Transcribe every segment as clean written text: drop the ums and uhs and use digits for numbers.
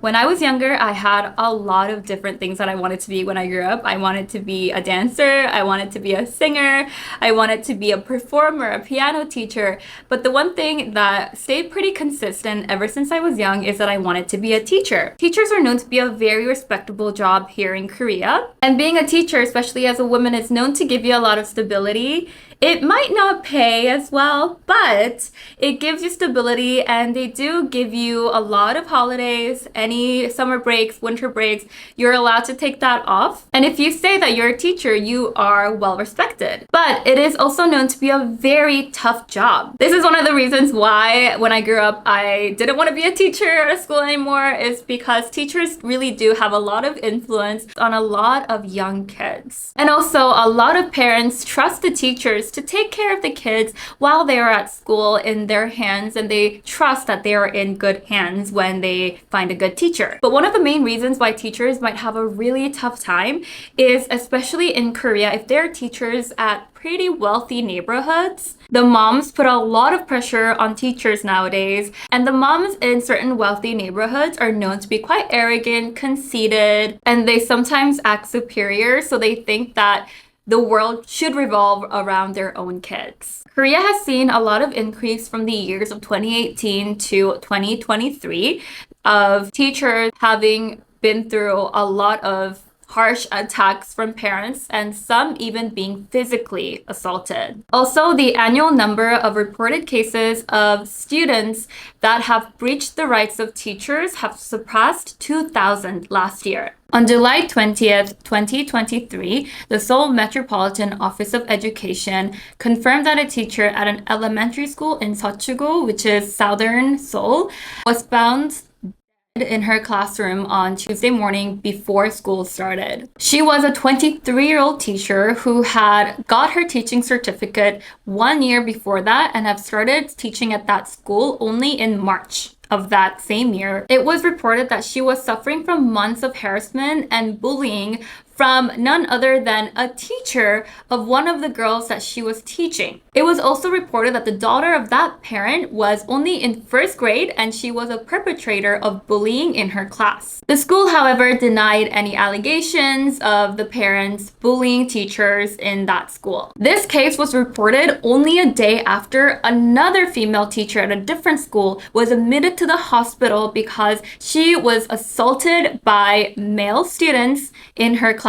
When I was younger, I had a lot of different things that I wanted to be when I grew up. I wanted to be a dancer, I wanted to be a singer, I wanted to be a performer, a piano teacher. But the one thing that stayed pretty consistent ever since I was young is that I wanted to be a teacher. Teachers are known to be a very respectable job here in Korea. And being a teacher, especially as a woman, is known to give you a lot of stability. It might not pay as well, but it gives you stability, and they do give you a lot of holidays, any summer breaks, winter breaks. You're allowed to take that off. And if you say that you're a teacher, you are well respected. But it is also known to be a very tough job. This is one of the reasons why when I grew up, I didn't want to be a teacher at a school anymore, is because teachers really do have a lot of influence on a lot of young kids. And also, a lot of parents trust the teachers to take care of the kids while they are at school in their hands, and they trust that they are in good hands when they find a good teacher. But one of the main reasons why teachers might have a really tough time is, especially in Korea, if they're teachers at pretty wealthy neighborhoods, the moms put a lot of pressure on teachers nowadays, and the moms in certain wealthy neighborhoods are known to be quite arrogant, conceited, and they sometimes act superior, so they think that the world should revolve around their own kids. Korea has seen a lot of increase from the years of 2018 to 2023 of teachers having been through a lot of harsh attacks from parents, and some even being physically assaulted. Also, the annual number of reported cases of students that have breached the rights of teachers have surpassed 2,000 last year. On July 20th, 2023, the Seoul Metropolitan Office of Education confirmed that a teacher at an elementary school in Seochugo, which is southern Seoul, was found in her classroom on Tuesday morning before school started. She was a 23-year-old teacher who had got her teaching certificate 1 year before that and have started teaching at that school only in March of that same year. It was reported that she was suffering from months of harassment and bullying from none other than a teacher of one of the girls that she was teaching. It was also reported that the daughter of that parent was only in first grade, and she was a perpetrator of bullying in her class. The school, however, denied any allegations of the parents bullying teachers in that school. This case was reported only a day after another female teacher at a different school was admitted to the hospital because she was assaulted by male students in her classroom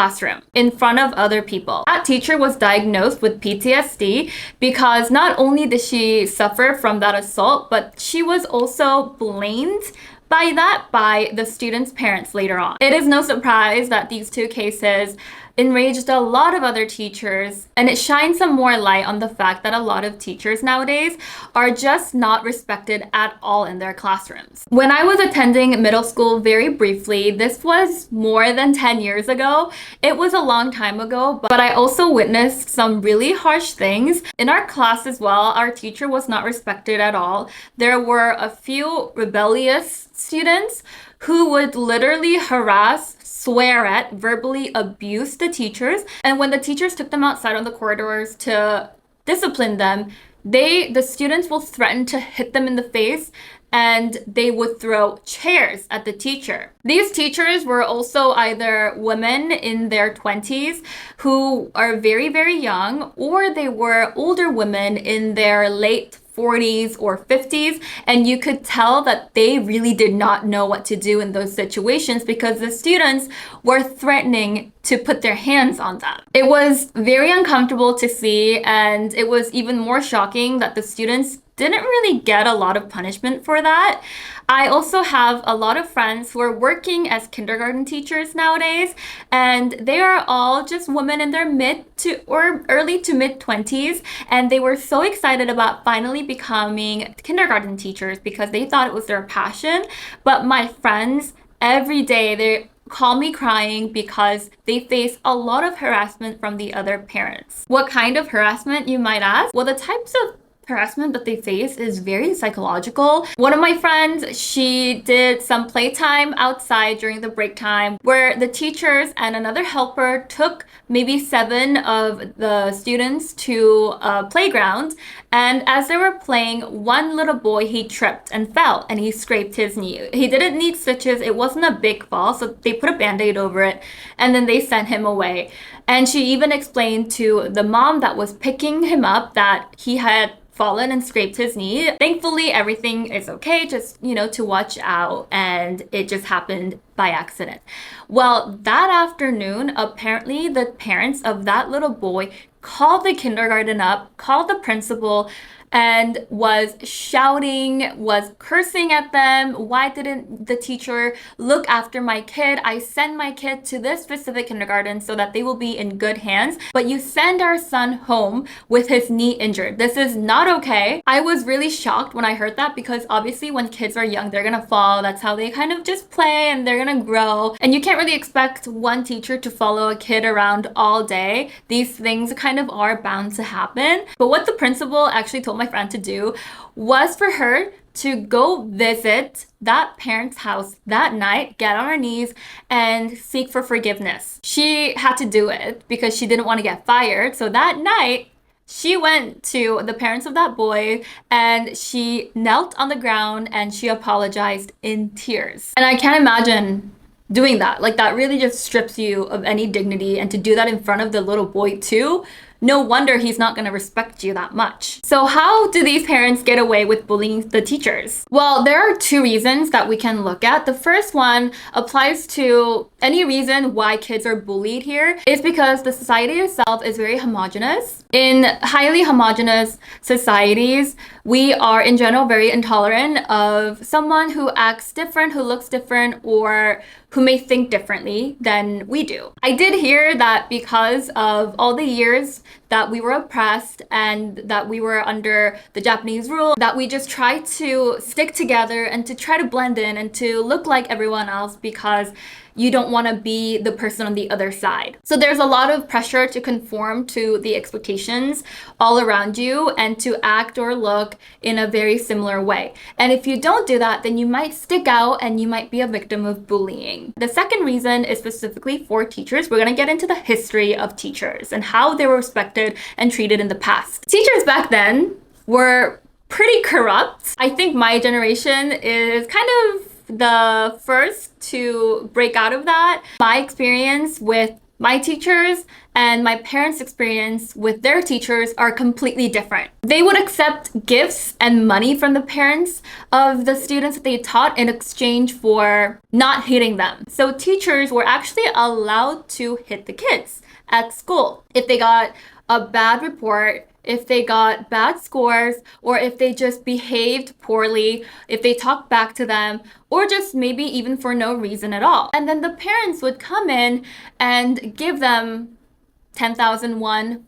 in front of other people. That teacher was diagnosed with PTSD because not only did she suffer from that assault, but she was also blamed by the students' parents later on. It is no surprise that these two cases enraged a lot of other teachers, and it shines some more light on the fact that a lot of teachers nowadays are just not respected at all in their classrooms. When I was attending middle school very briefly, this was more than 10 years ago. It was a long time ago, but I also witnessed some really harsh things. In our class as well, our teacher was not respected at all. There were a few rebellious students who would literally harass, swear at, verbally abuse the teachers. And when the teachers took them outside on the corridors to discipline them, the students will threaten to hit them in the face, and they would throw chairs at the teacher. These teachers were also either women in their 20s who are very, very young, or they were older women in their late 40s or 50s, and you could tell that they really did not know what to do in those situations because the students were threatening to put their hands on them. It was very uncomfortable to see, and it was even more shocking that the students didn't really get a lot of punishment for that. I also have a lot of friends who are working as kindergarten teachers nowadays, and they are all just women in their mid to or early to mid 20s, and they were so excited about finally becoming kindergarten teachers because they thought it was their passion. But my friends, every day they call me crying because they face a lot of harassment from the other parents. What kind of harassment, you might ask? Well, the types of harassment that they face is very psychological. One of my friends, she did some playtime outside during the break time where the teachers and another helper took maybe 7 of the students to a playground, and as they were playing, one little boy, he tripped and fell and he scraped his knee. He didn't need stitches, it wasn't a big fall, so they put a band-aid over it and then they sent him away. And she even explained to the mom that was picking him up that he had fallen and scraped his knee. Thankfully, everything is okay, just, to watch out, and it just happened by accident. Well, that afternoon, apparently the parents of that little boy called the kindergarten up, called the principal, and was shouting, was cursing at them. Why didn't the teacher look after my kid? I send my kid to this specific kindergarten so that they will be in good hands, but you send our son home with his knee injured. This is not okay. I was really shocked when I heard that, because obviously when kids are young, they're gonna fall. That's how they kind of just play and they're gonna grow. And you can't really expect one teacher to follow a kid around all day. These things kind of are bound to happen. But what the principal actually told my friend to do was for her to go visit that parent's house that night, get on her knees, and seek for forgiveness. She had to do it because she didn't want to get fired. So that night, she went to the parents of that boy and she knelt on the ground and she apologized in tears. And I can't imagine doing that. Like, that really just strips you of any dignity, and to do that in front of the little boy too, no wonder he's not going to respect you that much. So how do these parents get away with bullying the teachers? Well, there are 2 reasons that we can look at. The first one applies to any reason why kids are bullied here is because the society itself is very homogenous. In highly homogenous societies, we are in general very intolerant of someone who acts different, who looks different, or who may think differently than we do. I did hear that because of all the years that we were oppressed and that we were under the Japanese rule, that we just try to stick together and to try to blend in and to look like everyone else because you don't want to be the person on the other side. So there's a lot of pressure to conform to the expectations all around you and to act or look in a very similar way. And if you don't do that, then you might stick out and you might be a victim of bullying. The second reason is specifically for teachers. We're going to get into the history of teachers and how they were respected and treated in the past. Teachers back then were pretty corrupt. I think my generation is kind of the first to break out of that. My experience with my teachers and my parents' experience with their teachers are completely different. They would accept gifts and money from the parents of the students that they taught in exchange for not hitting them. So teachers were actually allowed to hit the kids at school if they got a bad report, if they got bad scores, or if they just behaved poorly, if they talked back to them, or just maybe even for no reason at all. And then the parents would come in and give them 10,000 won,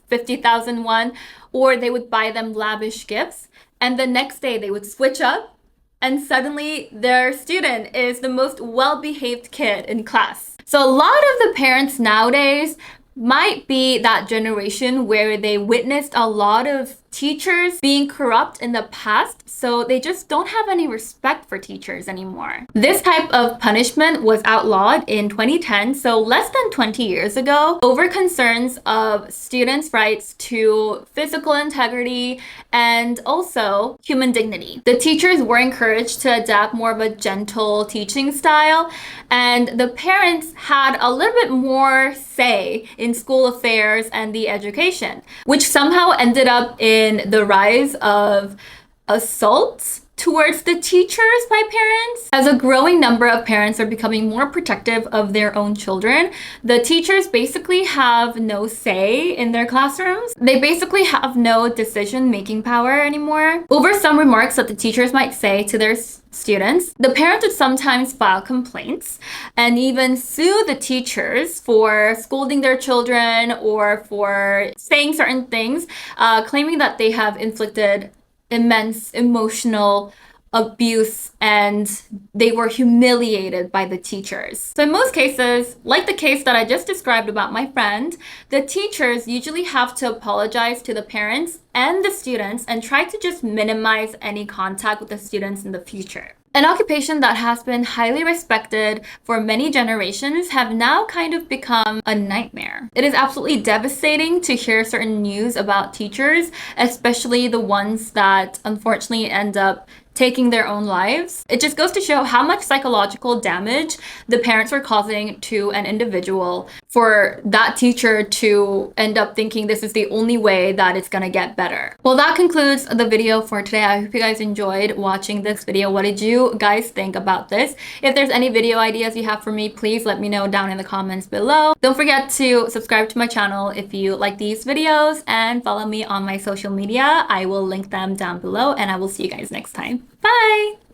50,000 won, or they would buy them lavish gifts. And the next day they would switch up, and suddenly their student is the most well-behaved kid in class. So a lot of the parents nowadays might be that generation where they witnessed a lot of teachers being corrupt in the past, so they just don't have any respect for teachers anymore. This type of punishment was outlawed in 2010, so less than 20 years ago, over concerns of students' rights to physical integrity and also human dignity. The teachers were encouraged to adapt more of a gentle teaching style, and the parents had a little bit more say in school affairs and the education, which somehow ended up in the rise of assaults towards the teachers by parents. As a growing number of parents are becoming more protective of their own children, the teachers basically have no say in their classrooms. They basically have no decision-making power anymore. Over some remarks that the teachers might say to their students, the parents would sometimes file complaints and even sue the teachers for scolding their children or for saying certain things, claiming that they have inflicted immense emotional abuse and they were humiliated by the teachers. So in most cases, like the case that I just described about my friend, the teachers usually have to apologize to the parents and the students and try to just minimize any contact with the students in the future. An occupation that has been highly respected for many generations have now kind of become a nightmare. It is absolutely devastating to hear certain news about teachers, especially the ones that unfortunately end up taking their own lives. It just goes to show how much psychological damage the parents were causing to an individual for that teacher to end up thinking this is the only way that it's gonna get better. Well, that concludes the video for today. I hope you guys enjoyed watching this video. What did you guys think about this? If there's any video ideas you have for me, please let me know down in the comments below. Don't forget to subscribe to my channel if you like these videos and follow me on my social media. I will link them down below and I will see you guys next time. Bye!